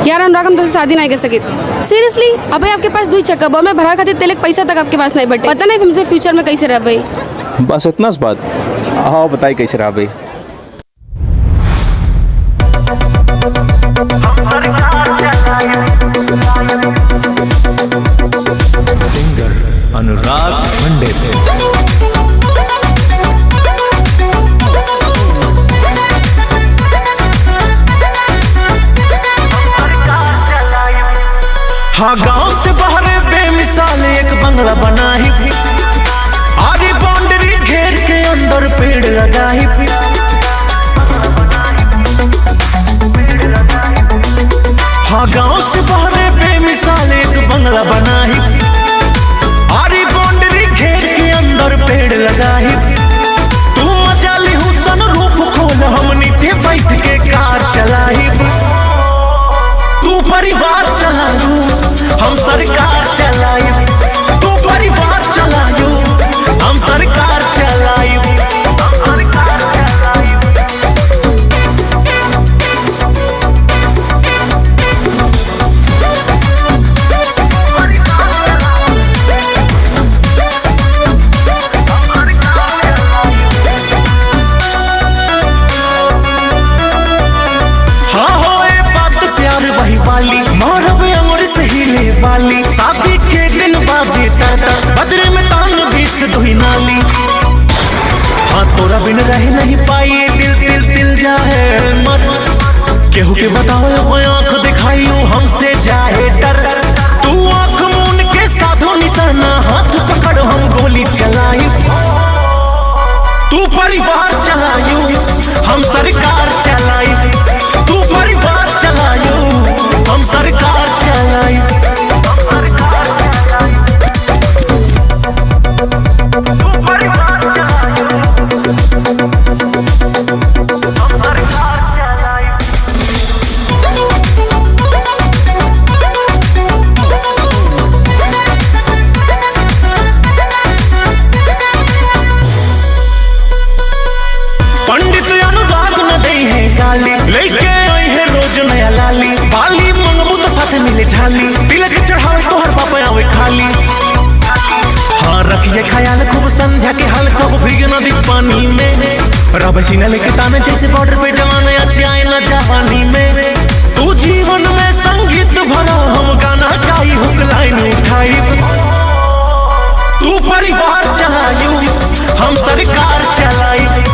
यार अनुराग हम तो शादी नहीं कर सके सीरियसली। अबे आपके पास 2 चक्का बो में भरा खातिर तेलक पैसा तक आपके पास नहीं बटे। पता नहीं हमसे फ्यूचर में कैसे रह भाई। बस इतना सी बात। हाँ बताइए कैसे रहा भाई। Singer Anurag Monday. हाँ गांव से बाहर बेमिसाल एक बंगला बना ही आरी बाउंड्री घेर के अंदर पेड़ लगा ही। हाँ गांव से बाहर बेमिसाल एक बंगला बना ही आरी बाउंड्री घेर के अंदर पेड़ लगा ही। तू मजा ली हुसन रूप खोल हम नीचे बैठ के कार चलाई। तू परिवार चलायू हम सरकार चलायू। तू परिवार चलायू हम सरकार चलायू। हाँ हो ए बात प्यार वही वाली मारब अंगुर से हिले वाली। शादी के दिन बाजे ताता बजरे में तान बीस धुई नाली। हाँ तोरा बिन रह नहीं पाई दिल दिल दिल जाए मर। केहू के बताओ आंख दिखाइयो हमसे जाए डर। तू आंख मून के साधो निशाना हाथ पकड़ हम गोली चलाई। तू परिवार चलायू हम सरकार चलाई। तू परिवार चलायू हम सरकार चलाई। पंडित अनुराग न दे है गाली लेके आई है रोज नया लाली। बाली मंगबू तो साथ मिले झाली तिलक चढ़ावे तो हर पापा आवे खाली। हाँ रखिए ख्याल खूब संध्या के हाल कब भीगे नदी पानी में। रब सीना लेके ताने जैसे बॉर्डर पे जवान अच्छे आए न जवानी में। तू जीवन में संगीत भरा हम गाना गाई हुक लाइन उठाई। तू परिवार चलायू हम सरकार चलाई।